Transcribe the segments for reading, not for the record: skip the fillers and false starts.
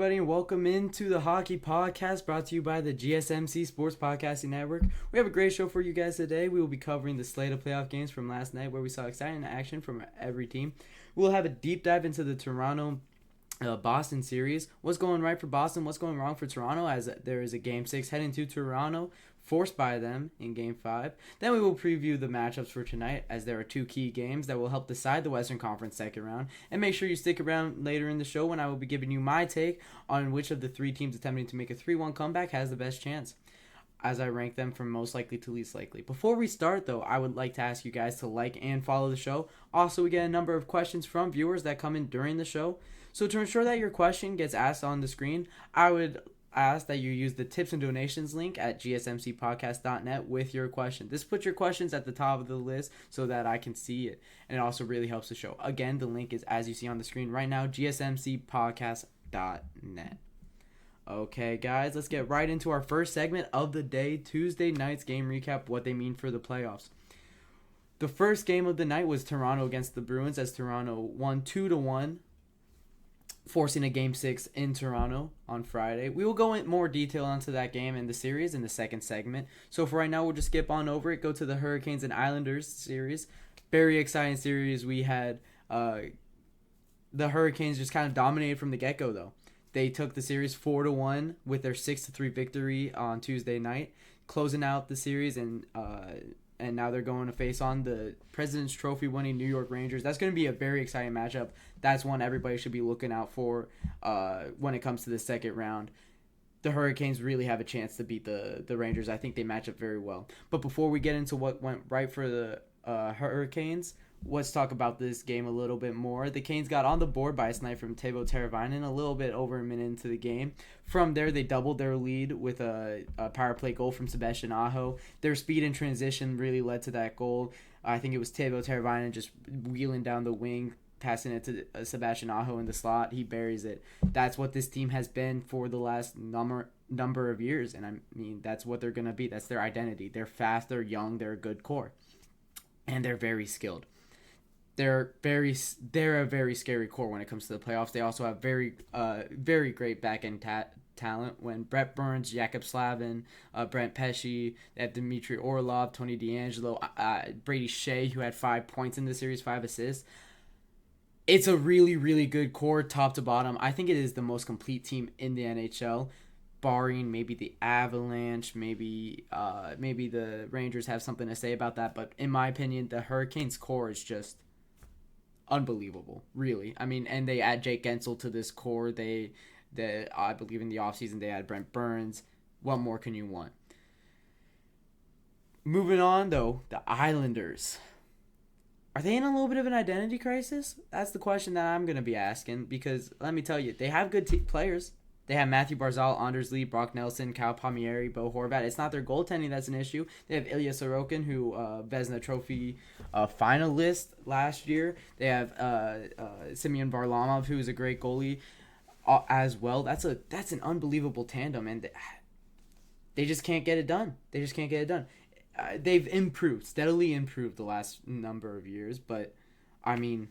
everybody, and welcome into the Hockey Podcast brought to you by the GSMC Sports Podcasting Network. We have a great show for you guys today. We will be covering the slate of playoff games from last night where we saw exciting action from every team. We'll have a deep dive into the Toronto Boston series. What's going right for Boston? What's going wrong for Toronto, as there is a Game 6 heading to Toronto, forced by them in Game 5. Then we will preview the matchups for tonight, as there are two key games that will help decide the Western Conference second round. And make sure you stick around later in the show when I will be giving you my take on which of the three teams attempting to make a 3-1 comeback has the best chance, as I rank them from most likely to least likely. Before we start, though, I would like to ask you guys to like and follow the show. Also, we get a number of questions from viewers that come in during the show. So to ensure that your question gets asked on the screen, I would ask that you use the tips and donations link at gsmcpodcast.net with your question. This puts your questions at the top of the list so that I can see it, and it also really helps the show. Again, the link is as you see on the screen right now, gsmcpodcast.net. Okay, guys, let's get right into our first segment of the day, Tuesday night's game recap, what they mean for the playoffs. The first game of the night was Toronto against the Bruins, as Toronto won 2-1. Forcing a Game 6 in Toronto on Friday. We will go in more detail into that game and the series in the second segment. So for right now, we'll just skip on over it, go to the Hurricanes and Islanders series. Very exciting series. We had the Hurricanes just kind of dominated from the get-go, though. They took the series 4-1 with their 6-3 victory on Tuesday night, closing out the series, and now they're going to face on the President's Trophy winning New York Rangers. That's going to be a very exciting matchup. That's one everybody should be looking out for when it comes to the second round. The Hurricanes really have a chance to beat the Rangers. I think they match up very well. But before we get into what went right for the Hurricanes, let's talk about this game a little bit more. The Canes got on the board by a snipe from Teuvo Teravainen a little bit over a minute into the game. From there, they doubled their lead with a power play goal from Sebastian Aho. Their speed and transition really led to that goal. I think it was Teuvo Teravainen just wheeling down the wing, passing it to Sebastian Aho in the slot. He buries it. That's what this team has been for the last number of years, and I mean, that's what they're going to be. That's their identity. They're fast, they're young, they're a good core, and they're very skilled. They're a very scary core when it comes to the playoffs. They also have very great back-end talent when Brett Burns, Jakub Slavin, Brent Pesce, they have Dmitry Orlov, Tony DeAngelo, Brady Shea, who had 5 points in the series, 5 assists. It's a really, really good core, top to bottom. I think it is the most complete team in the NHL, barring maybe the Avalanche, maybe the Rangers have something to say about that. But in my opinion, the Hurricanes core is just unbelievable, really. I mean, and they add Jake Gensel to this core. I believe in the offseason they add Brent Burns. What more can you want? Moving on, though, the Islanders. Are they in a little bit of an identity crisis? That's the question that I'm going to be asking, because let me tell you, they have good players. They have Matthew Barzal, Anders Lee, Brock Nelson, Kyle Palmieri, Bo Horvat. It's not their goaltending that's an issue. They have Ilya Sorokin, who Vezina Trophy finalist last year. They have Semyon Varlamov, who is a great goalie as well. That's an unbelievable tandem, and they just can't get it done. They've steadily improved the last number of years, but I mean,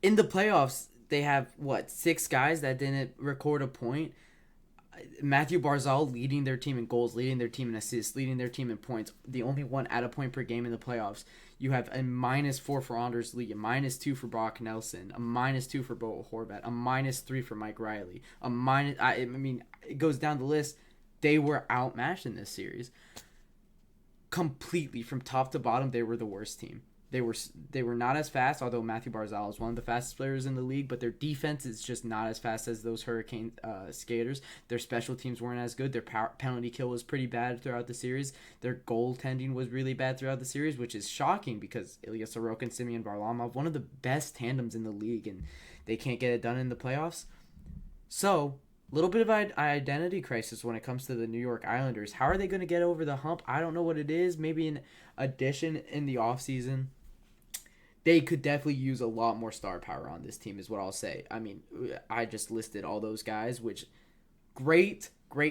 in the playoffs, they have, 6 guys that didn't record a point. Matthew Barzal leading their team in goals, leading their team in assists, leading their team in points. The only one at a point per game in the playoffs. You have a -4 for Anders Lee, a -2 for Brock Nelson, a -2 for Bo Horvat, a -3 for Mike Riley. It goes down the list. They were outmatched in this series. Completely, from top to bottom, they were the worst team. They were not as fast, although Matthew Barzal is one of the fastest players in the league, but their defense is just not as fast as those Hurricane skaters. Their special teams weren't as good. Their penalty kill was pretty bad throughout the series. Their goaltending was really bad throughout the series, which is shocking because Ilya Sorokin, Semyon Varlamov, one of the best tandems in the league, and they can't get it done in the playoffs. So, a little bit of an identity crisis when it comes to the New York Islanders. How are they going to get over the hump? I don't know what it is. Maybe an addition in the offseason. They could definitely use a lot more star power on this team is what I'll say. I mean, I just listed all those guys, which great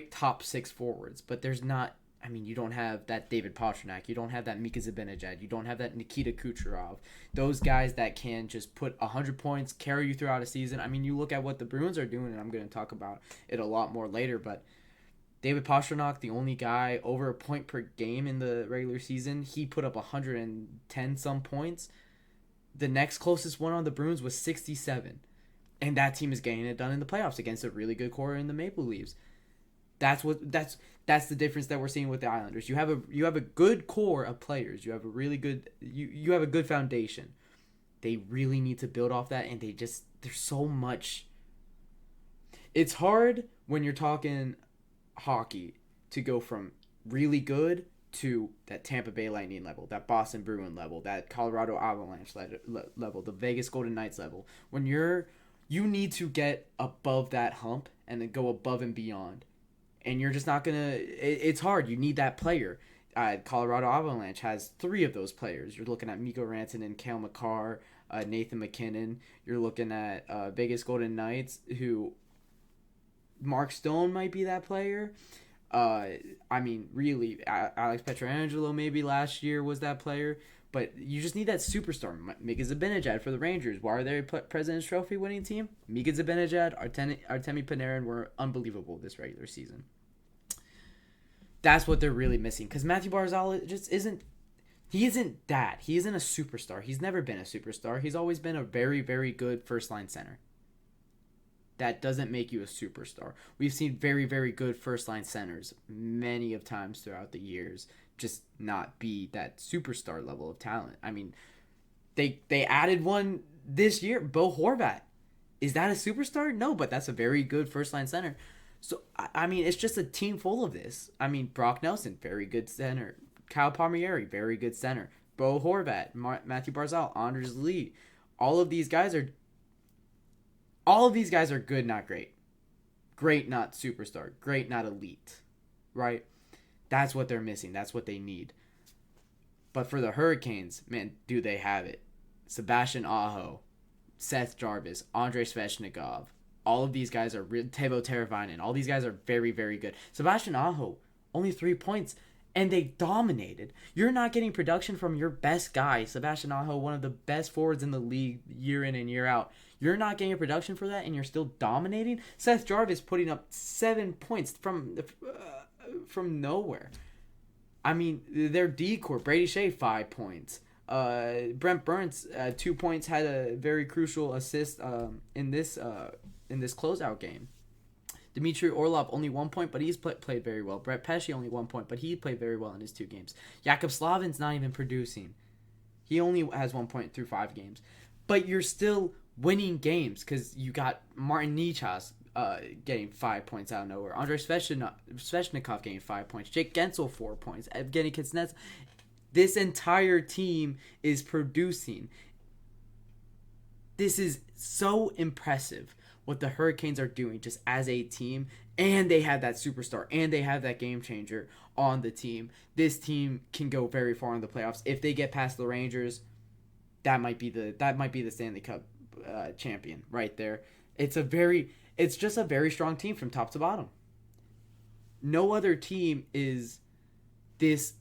top 6 forwards, but there's not I mean, you don't have that David Pastrnak. You don't have that Mika Zibanejad. You don't have that Nikita Kucherov. Those guys that can just put 100 points, carry you throughout a season. I mean, you look at what the Bruins are doing, and I'm going to talk about it a lot more later, but David Pastrnak, the only guy over a point per game in the regular season, he put up 110-some points. The next closest one on the Bruins was 67. And that team is getting it done in the playoffs against a really good core in the Maple Leafs. That's the difference that we're seeing with the Islanders. You have a good core of players. You have a really good you have a good foundation. They really need to build off that, and there's so much. It's hard when you're talking hockey to go from really good to that Tampa Bay Lightning level, that Boston Bruin level, that Colorado Avalanche level, the Vegas Golden Knights level. When you need to get above that hump and then go above and beyond. And you're just not going to... It's hard. You need that player. Colorado Avalanche has 3 of those players. You're looking at Mikko Rantanen, Cale Makar, Nathan McKinnon. You're looking at Vegas Golden Knights, who... Mark Stone might be that player. I mean, really, Alex Pietrangelo maybe last year was that player. But you just need that superstar. Mika Zibanejad for the Rangers. Why are they a President's Trophy winning team? Mika Zibanejad, Artemi Panarin were unbelievable this regular season. That's what they're really missing. Because Matthew Barzal just isn't... He isn't that. He isn't a superstar. He's never been a superstar. He's always been a very, very good first-line center. That doesn't make you a superstar. We've seen very, very good first-line centers many of times throughout the years just not be that superstar level of talent. I mean, they added one this year, Bo Horvat. Is that a superstar? No, but that's a very good first-line center. So, I mean, it's just a team full of this. I mean, Brock Nelson, very good center. Kyle Palmieri, very good center. Bo Horvat, Matthew Barzal, Anders Lee. All of these guys are good, not great. Great, not superstar. Great, not elite. Right? That's what they're missing. That's what they need. But for the Hurricanes, man, do they have it. Sebastian Aho, Seth Jarvis, Andrei Svechnikov. All of these guys are Teuvo Teravainen. All these guys are very, very good. Sebastian Aho, only 3 points, and they dominated. You're not getting production from your best guy, Sebastian Aho, one of the best forwards in the league year in and year out. You're not getting production for that, and you're still dominating? Seth Jarvis putting up 7 points from nowhere. I mean, their D-core, Brady Shea, 5 points. Brent Burns, 2 points, had a very crucial assist in this closeout game. Dmitry Orlov, only 1 point, but he's played very well. Brett Pesce, only 1 point, but he played very well in his 2 games. Jakub Slavin's not even producing. He only has 1 point through 5 games. But you're still winning games because you got Martin Nichas getting 5 points out of nowhere. Andrei Svechnikov getting 5 points. Jake Gensel, 4 points. Evgeny Kuznetsov. This entire team is producing. This is so impressive what the Hurricanes are doing just as a team. And they have that superstar. And they have that game changer on the team. This team can go very far in the playoffs. If they get past the Rangers, that might be the Stanley Cup champion right there. It's just a very strong team from top to bottom. No other team is this.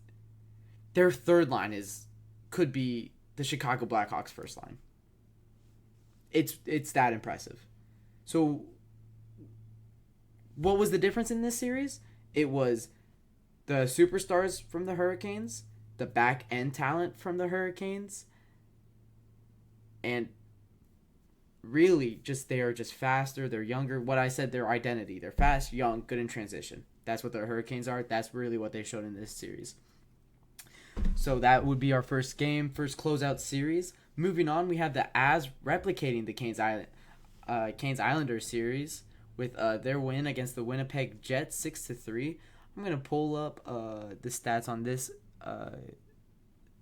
Their third line could be the Chicago Blackhawks' first line. It's that impressive. So, what was the difference in this series? It was the superstars from the Hurricanes, the back end talent from the Hurricanes, and really just they are just faster, they're younger. What I said, their identity. They're fast, young, good in transition. That's what the Hurricanes are. That's really what they showed in this series. So that would be our first game, first closeout series. Moving on, we have the Avs replicating the Canes Islanders series with their win against the Winnipeg Jets 6-3. I'm gonna pull up the stats on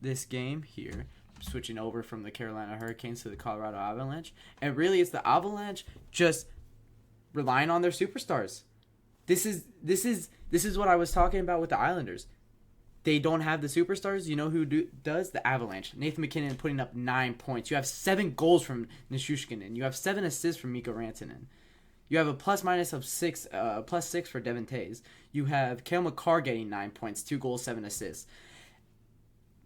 this game here. Switching over from the Carolina Hurricanes to the Colorado Avalanche, and really it's the Avalanche just relying on their superstars. This is what I was talking about with the Islanders. They don't have the superstars. You know who does? The Avalanche. Nathan McKinnon putting up 9 points. You have 7 goals from Nichushkin, and you have 7 assists from Mikko Rantanen. You have a plus-minus of +6 for Devin Tays. You have Cale Makar getting 9 points, 2 goals, 7 assists.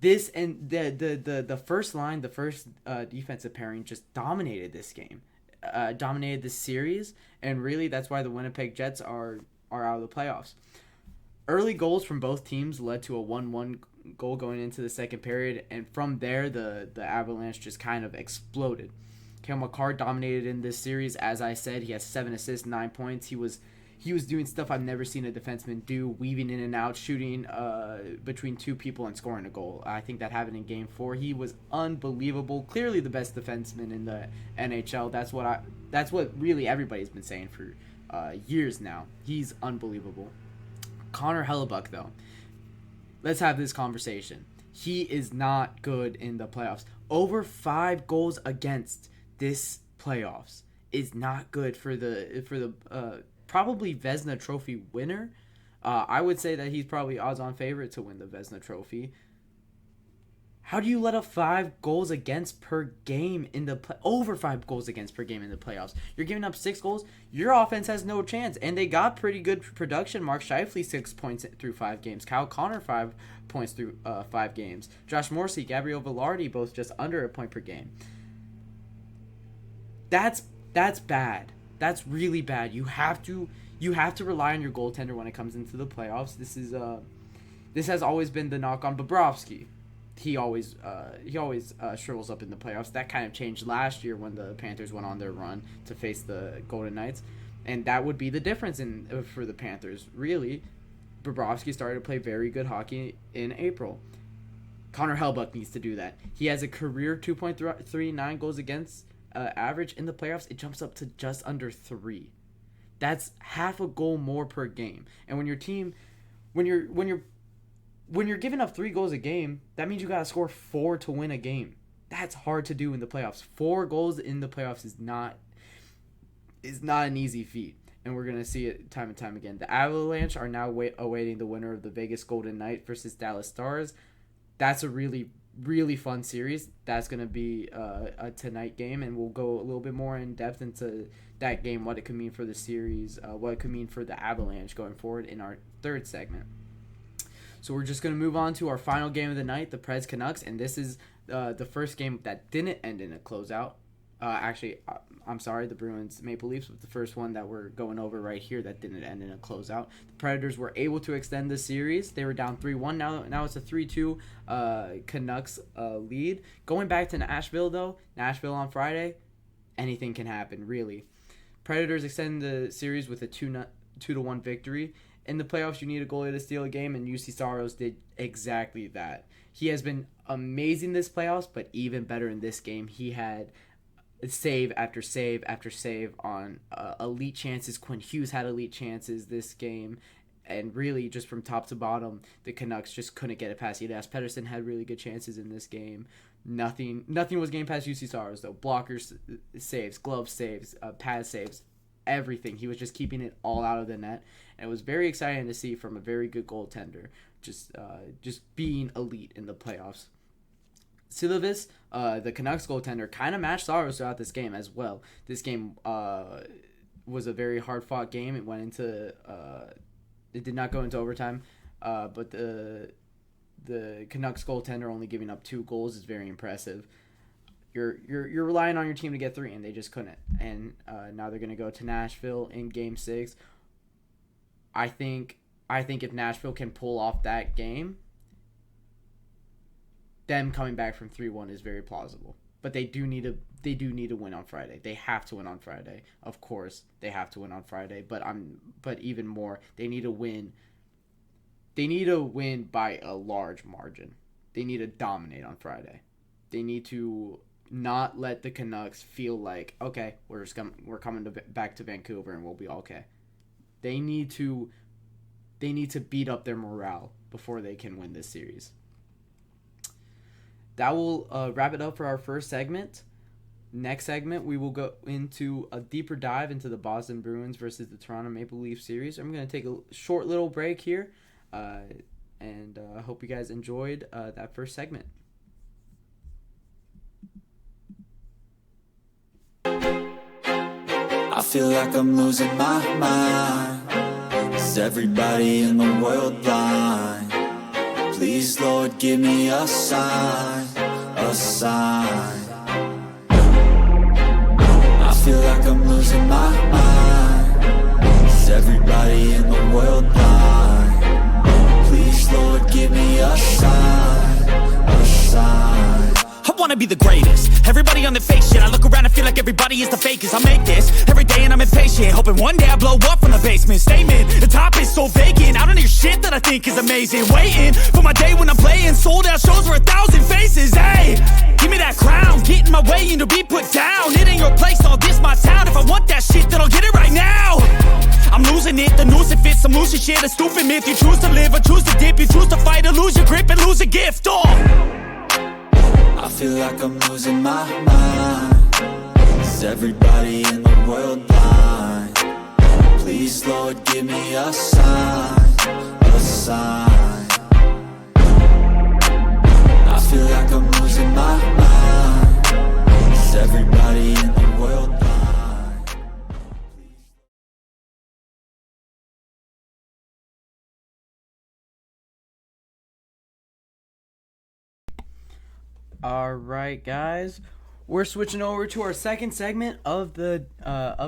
This and the first line, the first defensive pairing just dominated this game, dominated this series, and really that's why the Winnipeg Jets are out of the playoffs. Early goals from both teams led to a 1-1 goal going into the second period, and from there the Avalanche just kind of exploded. Cale Makar dominated in this series. As I said, he has 7 assists, 9 points. He was doing stuff I've never seen a defenseman do, weaving in and out, shooting between two people and scoring a goal. I think that happened in Game 4. He was unbelievable. Clearly the best defenseman in the NHL. That's what really everybody's been saying for years now. He's unbelievable. Connor Hellebuyck, though. Let's have this conversation. He is not good in the playoffs. Over 5 goals against this playoffs is not good for the probably Vezina Trophy winner. I would say that he's probably odds-on favorite to win the Vezina Trophy. How do you let up 5 goals against per game in the over 5 goals against per game in the playoffs? You're giving up 6 goals. Your offense has no chance, and they got pretty good production. Mark Scheifele 6 points through 5 games. Kyle Connor 5 points through 5 games. Josh Morrissey, Gabriel Velarde both just under a point per game. That's bad. That's really bad. You have to rely on your goaltender when it comes into the playoffs. This has always been the knock on Bobrovsky. He always shrivels up in the playoffs. That kind of changed last year when the Panthers went on their run to face the Golden Knights, and that would be the difference for the Panthers. Really, Bobrovsky started to play very good hockey in April. Connor Hellebuyck needs to do that. He has a career 2.39 goals against average in the playoffs. It jumps up to just under 3. That's half a goal more per game. And when your team, when you're giving up 3 goals a game, that means you gotta score 4 to win a game. That's hard to do in the playoffs. 4 goals in the playoffs is not an easy feat, and we're gonna see it time and time again. The Avalanche are now awaiting the winner of the Vegas Golden Knights versus Dallas Stars. That's a really, really fun series. That's going to be a tonight game, and we'll go a little bit more in depth into that game, what it could mean for the series, what it could mean for the Avalanche going forward in our third segment. So we're just going to move on to our final game of the night, the Preds Canucks, and this is the first game that didn't end in a closeout. I'm sorry, the Bruins Maple Leafs was the first one that we're going over right here that didn't end in a closeout. The Predators were able to extend the series. They were down 3-1. Now it's a 3-2 Canucks lead. Going back to Nashville, though, Nashville on Friday, anything can happen, really. Predators extend the series with a 2-1 victory. In the playoffs, you need a goalie to steal a game, and UC Saros did exactly that. He has been amazing this playoffs, but even better in this game. He had save after save after save on elite chances. Quinn Hughes had elite chances this game, and really just from top to bottom, the Canucks just couldn't get it past Elias Pettersson. Had really good chances in this game. Nothing was getting past UC Saros though. Blockers saves, glove saves, pad saves, everything. He was just keeping it all out of the net, and it was very exciting to see from a very good goaltender just being elite in the playoffs. Silovas, the Canucks goaltender, kind of matched Saros throughout this game as well. This game was a very hard-fought game. It went into it did not go into overtime, but the Canucks goaltender only giving up 2 goals is very impressive. You're relying on your team to get 3, and they just couldn't. And now they're going to go to Nashville in Game 6. I think if Nashville can pull off that game, them coming back from 3-1 is very plausible. But they do need to win on Friday. They have to win on Friday. Of course, they have to win on Friday. But even more, they need to win. They need to win by a large margin. They need to dominate on Friday. They need to not let the Canucks feel like, okay, we're coming back to Vancouver and we'll be okay. They need to beat up their morale before they can win this series. That will wrap it up for our first segment. Next segment, we will go into a deeper dive into the Boston Bruins versus the Toronto Maple Leafs series. I'm going to take a short little break here, and I hope you guys enjoyed that first segment. I feel like I'm losing my mind. Is everybody in the world blind? Please, Lord, give me a sign, a sign. I feel like I'm losing my mind. Is everybody in the world blind? Please, Lord, give me a sign, a sign. I wanna be the greatest. Everybody on the fake shit. I look around and feel like everybody is the fakest. I make this every day and I'm impatient, hoping one day I blow up from the basement. Statement, the top is so vacant. I don't hear shit that I think is amazing. Waiting for my day when I'm playing sold out shows for 1,000 faces. Hey, give me that crown, get in my way and to be put down. It ain't your place, all this my town. If I want that shit, then I'll get it right now. I'm losing it, the noose it fits. I'm losing shit, a stupid myth. You choose to live or choose to dip. You choose to fight or lose your grip and lose a gift. I feel like I'm losing my mind. Is everybody in the world blind? Please, Lord, give me a sign, a sign. I feel like I'm losing my mind. Is everybody in the world blind? All right, guys, we're switching over to our second segment of the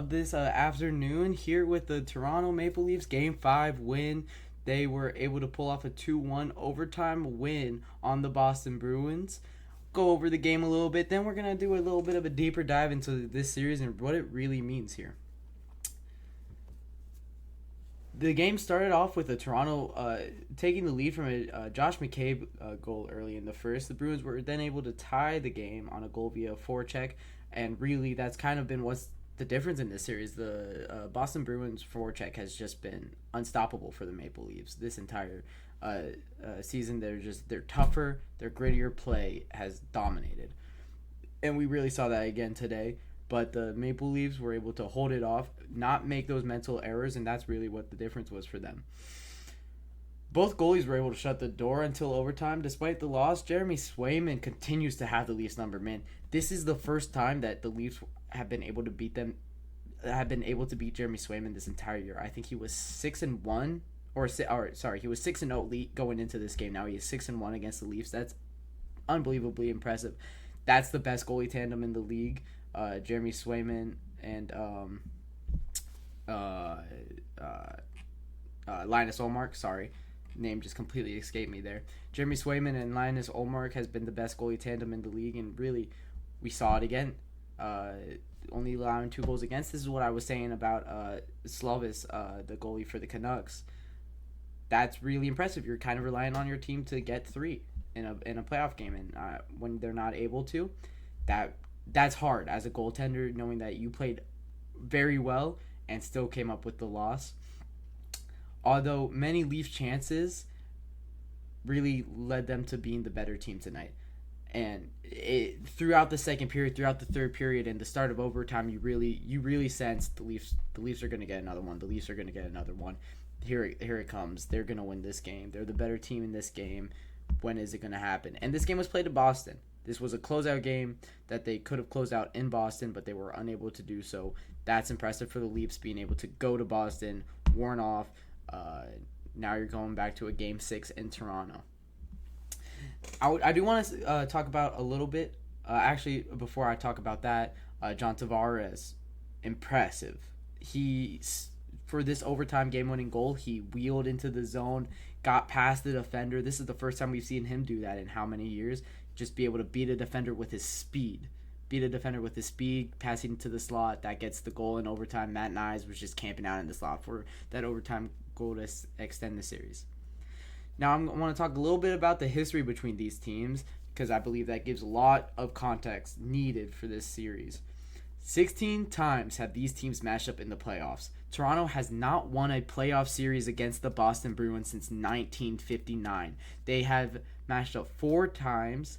this afternoon here with the Toronto Maple Leafs Game 5 win. They were able to pull off a 2-1 overtime win on the Boston Bruins. Go over the game a little bit, then we're going to do a little bit of a deeper dive into this series and what it really means here. The game started off with a Toronto taking the lead from a Josh McCabe goal early in the first. The Bruins were then able to tie the game on a goal via forecheck, and really that's kind of been what's the difference in this series. The Boston Bruins forecheck has just been unstoppable for the Maple Leafs this entire season. They're tougher, their grittier play has dominated, and we really saw that again today. But the Maple Leafs were able to hold it off, not make those mental errors, and that's really what the difference was for them. Both goalies were able to shut the door until overtime. Despite the loss, Jeremy Swayman continues to have the Leafs number. Man, this is the first time that the Leafs have been able to beat Jeremy Swayman this entire year. I think he was 6-1, he was 6-0 going into this game. Now he is 6-1 against the Leafs. That's unbelievably impressive. That's the best goalie tandem in the league. Jeremy Swayman and Linus Ullmark. Sorry, name just completely escaped me there. Jeremy Swayman and Linus Ullmark has been the best goalie tandem in the league, and really, we saw it again. Only allowing 2 goals against. This is what I was saying about Slovis, the goalie for the Canucks. That's really impressive. You're kind of relying on your team to get 3 in a playoff game, and when they're not able to, that's hard as a goaltender, knowing that you played very well and still came up with the loss. Although many Leaf chances really led them to being the better team tonight. And throughout the second period, throughout the third period, and the start of overtime, you really sensed the Leafs are going to get another one. The Leafs are going to get another one. Here it comes. They're going to win this game. They're the better team in this game. When is it going to happen? And this game was played in Boston. This was a closeout game that they could have closed out in Boston, but they were unable to do so. That's impressive for the Leafs being able to go to Boston, worn off. Now you're going back to a Game 6 in Toronto. I do want to talk about a little bit. Actually, before I talk about that, John Tavares, impressive. For this overtime game-winning goal, he wheeled into the zone, got past the defender. This is the first time we've seen him do that in how many years? Just be able to beat a defender with his speed. Passing to the slot, that gets the goal in overtime. Matt Nyes was just camping out in the slot for that overtime goal to extend the series. Now I want to talk a little bit about the history between these teams, because I believe that gives a lot of context needed for this series. 16 times have these teams matched up in the playoffs. Toronto has not won a playoff series against the Boston Bruins since 1959. They have matched up 4 times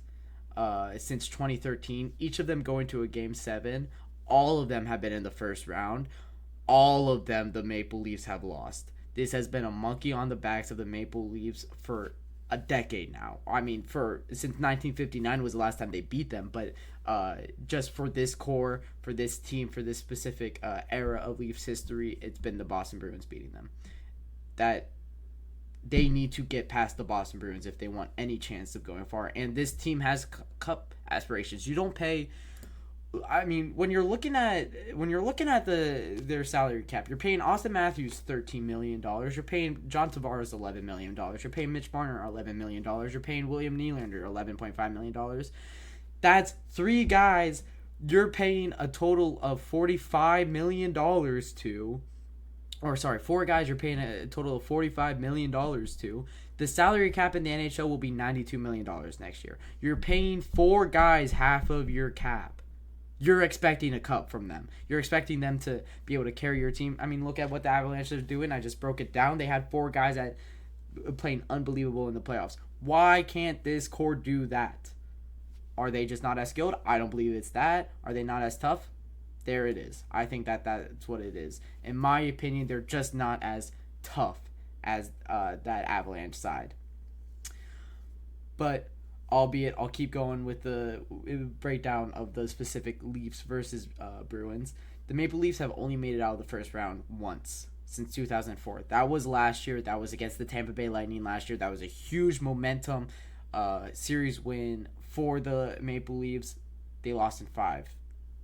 since 2013, each of them going to a Game 7. All of them have been in the first round. All of them the Maple Leafs have lost. This has been a monkey on the backs of the Maple Leafs for a decade now. I mean, since 1959 was the last time they beat them, but just for this core, for this team, for this specific era of Leafs history, it's been the Boston Bruins beating them. That they need to get past the Boston Bruins if they want any chance of going far. And this team has cup aspirations. You don't pay. I mean, when you're looking at their salary cap, you're paying Austin Matthews $13 million. You're paying John Tavares $11 million. You're paying Mitch Marner $11 million. You're paying William Nylander $11.5 million. That's three guys you're paying a total of $45 million to. Or sorry, four guys you're paying a total of $45 million to. The salary cap in the NHL will be $92 million next year. You're paying four guys half of your cap. You're expecting a cup from them. You're expecting them to be able to carry your team. I mean, look at what the Avalanche are doing. I just broke it down. They had four guys that playing unbelievable in the playoffs. Why can't this core do that? Are they just not as skilled? I don't believe it's that. Are they not as tough? There it is. I think that's what it is. In my opinion, they're just not as tough as that Avalanche side. But albeit, I'll keep going with the breakdown of the specific Leafs versus Bruins. The Maple Leafs have only made it out of the first round once since 2004. That was last year. That was against the Tampa Bay Lightning last year. That was a huge momentum series win for the Maple Leafs. They lost in 5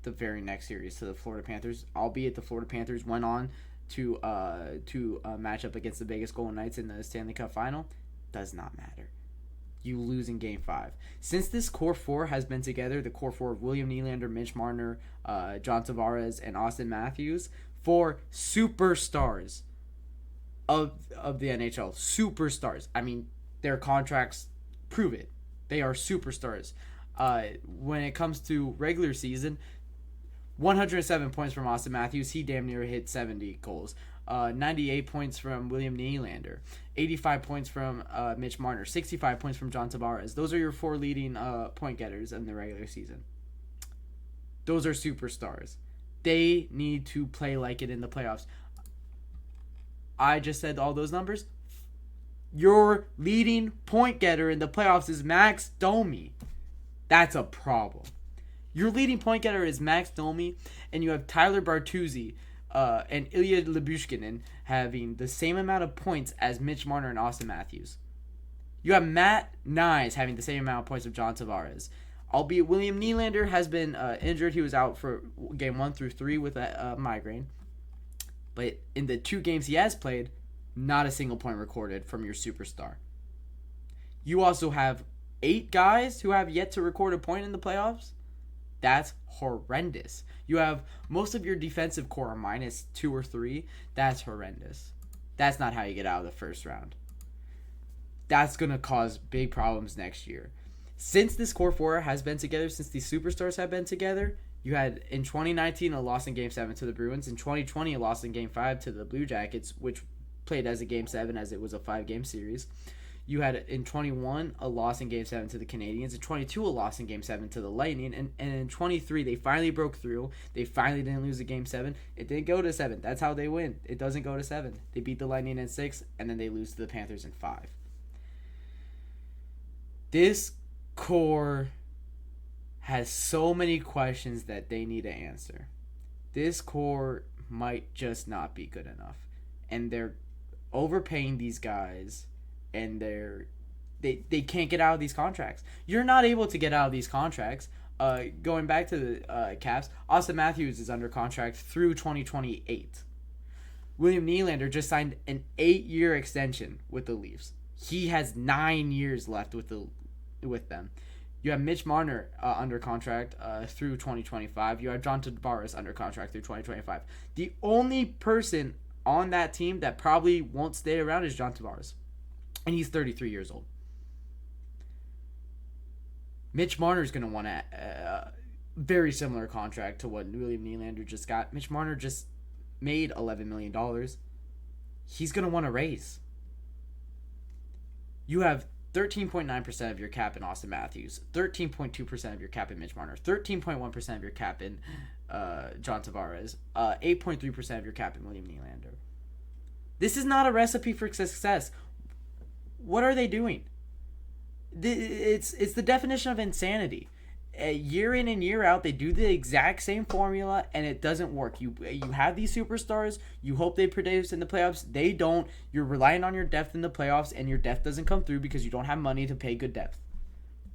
the very next series to the Florida Panthers, albeit the Florida Panthers went on to match up against the Vegas Golden Knights in the Stanley Cup Final. Does not matter. You lose in Game 5. Since this core four has been together, the core four of William Nylander, Mitch Marner, John Tavares, and Austin Matthews, four superstars of the NHL. Superstars. I mean, their contracts prove it. They are superstars. When it comes to regular season, 107 points from Austin Matthews. He damn near hit 70 goals. 98 points from William Nylander. 85 points from Mitch Marner. 65 points from John Tavares. Those are your four leading point getters in the regular season. Those are superstars. They need to play like it in the playoffs. I just said all those numbers. Your leading point getter in the playoffs is Max Domi. That's a problem. Your leading point getter is Max Domi, and you have Tyler Bertuzzi and Ilya Lyubushkin having the same amount of points as Mitch Marner and Austin Matthews. You have Matt Nyes having the same amount of points of John Tavares. Albeit William Nylander has been injured. He was out for Game 1 through 3 with a migraine. But in the 2 games he has played, not a single point recorded from your superstar. You also have 8 guys who have yet to record a point in the playoffs. That's horrendous. You have most of your defensive core -2 or 3. That's horrendous. That's not how you get out of the first round. That's going to cause big problems next year. Since this core four has been together, since these superstars have been together, you had in 2019 a loss in Game 7 to the Bruins. In 2020 a loss in Game 5 to the Blue Jackets, which played as a Game 7 as it was a 5-game series. You had in 21 a loss in Game 7 to the Canadiens. In 22 a loss in Game 7 to the Lightning. And in 23 they finally broke through. They finally didn't lose a Game 7. It didn't go to 7. That's how they win. It doesn't go to 7. They beat the Lightning in 6, and then they lose to the Panthers in 5. This core has so many questions that they need to answer. This core might just not be good enough. And they're overpaying these guys, and they can't get out of these contracts. You're not able to get out of these contracts. Going back to the Caps, Austin Matthews is under contract through 2028. William Nylander just signed an 8-year extension with the Leafs. He has 9 years left with them. You have Mitch Marner under contract through 2025. You have John Tavares under contract through 2025. The only person on that team that probably won't stay around is John Tavares. And he's 33 years old. Mitch Marner's going to want a very similar contract to what William Nylander just got. Mitch Marner just made $11 million. He's going to want a raise. You have 13.9% of your cap in Austin Matthews, 13.2% of your cap in Mitch Marner, 13.1% of your cap in John Tavares, 8.3% of your cap in William Nylander. This is not a recipe for success. What are they doing? It's the definition of insanity. Year in and year out, they do the exact same formula, and it doesn't work. You have these superstars. You hope they produce in the playoffs. They don't. You're relying on your depth in the playoffs, and your depth doesn't come through because you don't have money to pay good depth.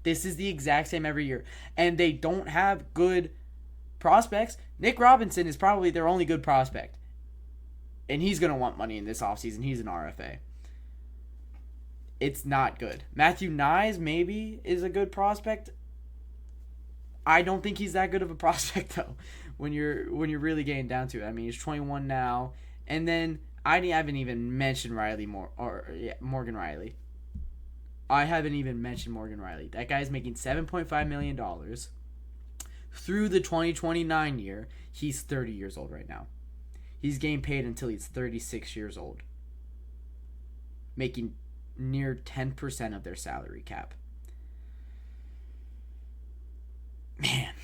This is the exact same every year, and they don't have good prospects. Nick Robinson is probably their only good prospect, and he's going to want money in this offseason. He's an RFA. It's not good. Matthew Nyes maybe is a good prospect. I don't think he's that good of a prospect though. When you're really getting down to it, I mean, he's 21 now, and then I haven't even mentioned Morgan Riley. I haven't even mentioned Morgan Riley. That guy's making $7.5 million through the 2029 year. He's 30 years old right now. He's getting paid until he's 36 years old, making near 10% of their salary cap. Man,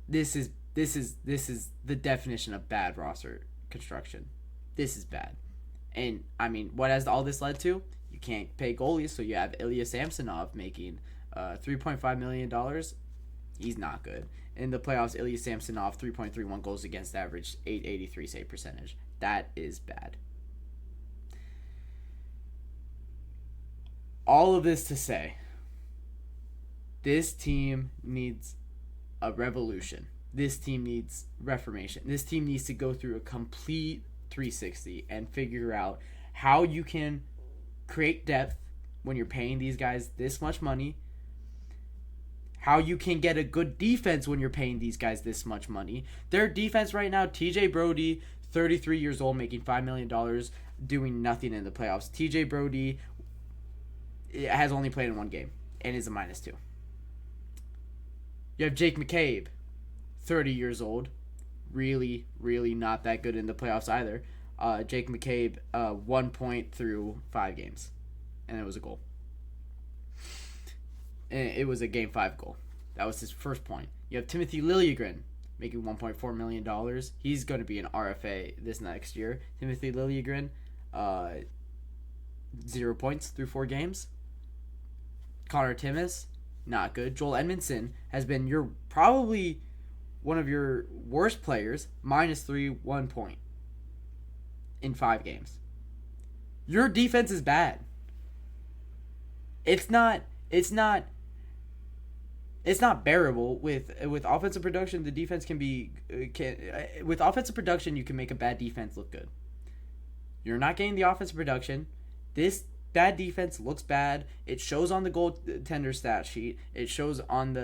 this is the definition of bad roster construction. This is bad. And I mean, what has all this led to? You can't pay goalies, so you have Ilya Samsonov making $3.5 million. He's not good. In the playoffs, Ilya Samsonov, 3.31 goals against average, .883 save percentage. That is bad. All of this to say, this team needs a revolution. This team needs reformation. This team needs to go through a complete 360 and figure out how you can create depth when you're paying these guys this much money, how you can get a good defense when you're paying these guys this much money. Their defense right now, TJ Brody, 33 years old, making $5 million, doing nothing in the playoffs. TJ Brody has only played in one game and is a -2. You have Jake McCabe, 30 years old, really, really not that good in the playoffs either. Jake McCabe, 1 point through 5 games, and it was a goal. And it was a Game 5 goal. That was his first point. You have Timothy Liljegren, making $1.4 million. He's going to be an RFA this next year. Timothy Liljegren, 0 points through 4 games. Connor Timmins, not good. Joel Edmondson has been probably one of your worst players, -3, 1 point in 5 games. Your defense is bad. It's not bearable with offensive production. The defense with offensive production, you can make a bad defense look good. You're not getting the offensive production. This bad defense looks bad. It shows on the goaltender stat sheet. It shows in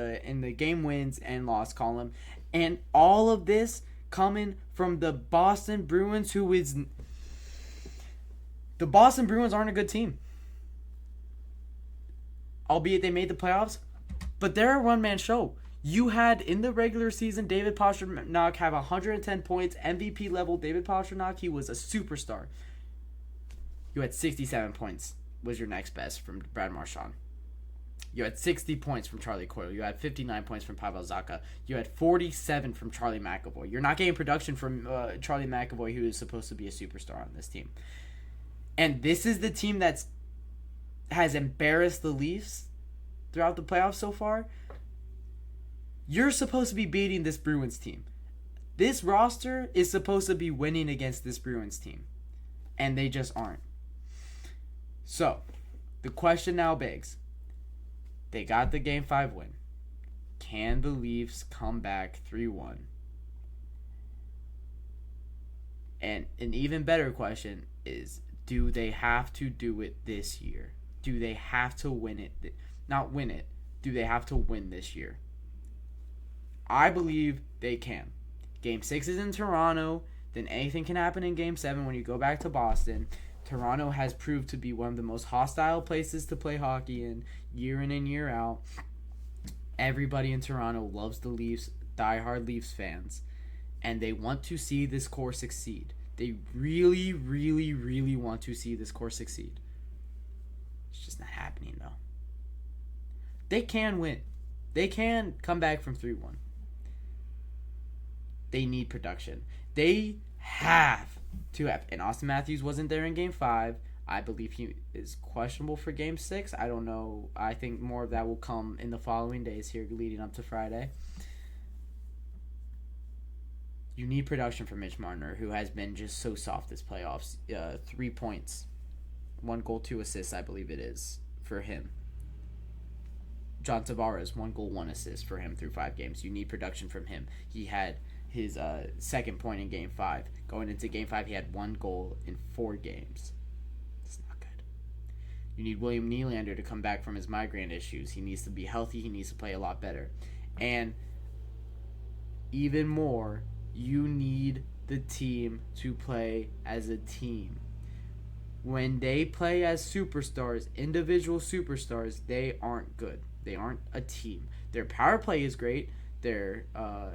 the game wins and loss column. And all of this coming from the Boston Bruins, the Boston Bruins aren't a good team. Albeit they made the playoffs, but they're a one-man show. You had, in the regular season, David Pastrnak have 110 points, MVP level David Pastrnak. He was a superstar. You had 67 points, was your next best from Brad Marchand. You had 60 points from Charlie Coyle. You had 59 points from Pavel Zacha. You had 47 from Charlie McAvoy. You're not getting production from Charlie McAvoy, who is supposed to be a superstar on this team. And this is the team that has embarrassed the Leafs throughout the playoffs so far. You're supposed to be beating this Bruins team. This roster is supposed to be winning against this Bruins team. And they just aren't. So, the question now begs. They got the Game 5 win. Can the Leafs come back 3-1? And an even better question is, do they have to do it this year? Do they have to win it? Not win it. Do they have to win this year? I believe they can. Game 6 is in Toronto. Then anything can happen in Game 7 when you go back to Boston. Toronto has proved to be one of the most hostile places to play hockey in and year out. Everybody in Toronto loves the Leafs, diehard Leafs fans, and they want to see this core succeed. They really, really, really want to see this core succeed. It's just not happening, though. They can win. They can come back from 3-1. They need production. They have to have. And Austin Matthews wasn't there in Game 5. I believe he is questionable for Game 6. I don't know. I think more of that will come in the following days here leading up to Friday. You need production from Mitch Marner, who has been just so soft this playoffs. 3 points, 1 goal, 2 assists, I believe it is, for him. John Tavares, 1 goal, 1 assist for him through 5 games. You need production from him. He had his second point in Game 5. Going into Game 5, he had 1 goal in 4 games. It's not good. You need William Nylander to come back from his migraine issues. He needs to be healthy. He needs to play a lot better. And even more, you need the team to play as a team. When they play as superstars, individual superstars, they aren't good. They aren't a team. Their power play is great. Their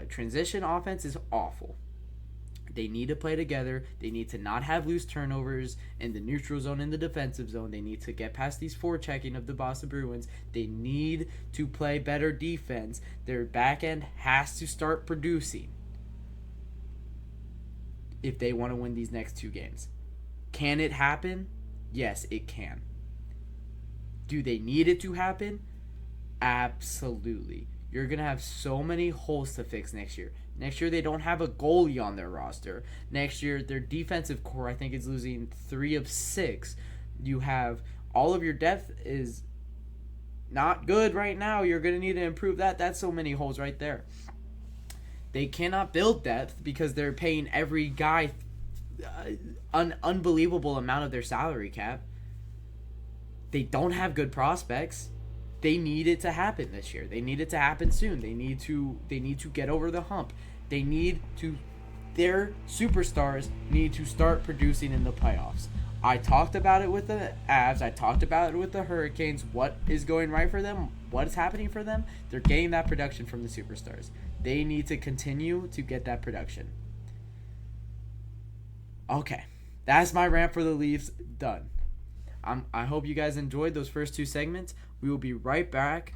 transition offense is awful. They need to play together. They need to not have loose turnovers in the neutral zone and the defensive zone. They need to get past these forechecking of the Boston Bruins. They need to play better defense. Their back end has to start producing if they want to win these next 2 games. Can it happen? Yes, it can. Do they need it to happen? Absolutely. You're going to have so many holes to fix next year. Next year, they don't have a goalie on their roster. Next year, their defensive core, I think, is losing 3 of 6. You have all of your depth is not good right now. You're going to need to improve that. That's so many holes right there. They cannot build depth because they're paying every guy an unbelievable amount of their salary cap. They don't have good prospects. They need it to happen this year. They need it to happen soon. They need to get over the hump. Their superstars need to start producing in the playoffs. I talked about it with the Avs. I talked about it with the Hurricanes. What is going right for them? What is happening for them? They're getting that production from the superstars. They need to continue to get that production. Okay, that's my rant for the Leafs done. I hope you guys enjoyed those first 2 segments. We will be right back.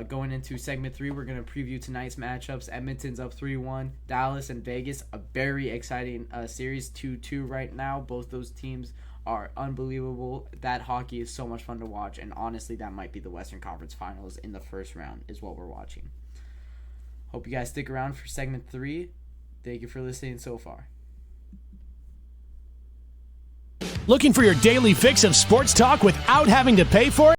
Going into segment 3, we're going to preview tonight's matchups. Edmonton's up 3-1. Dallas and Vegas, a very exciting series, 2-2 right now. Both those teams are unbelievable. That hockey is so much fun to watch, and honestly, that might be the Western Conference Finals in the first round is what we're watching. Hope you guys stick around for segment 3. Thank you for listening so far. Looking for your daily fix of sports talk without having to pay for it?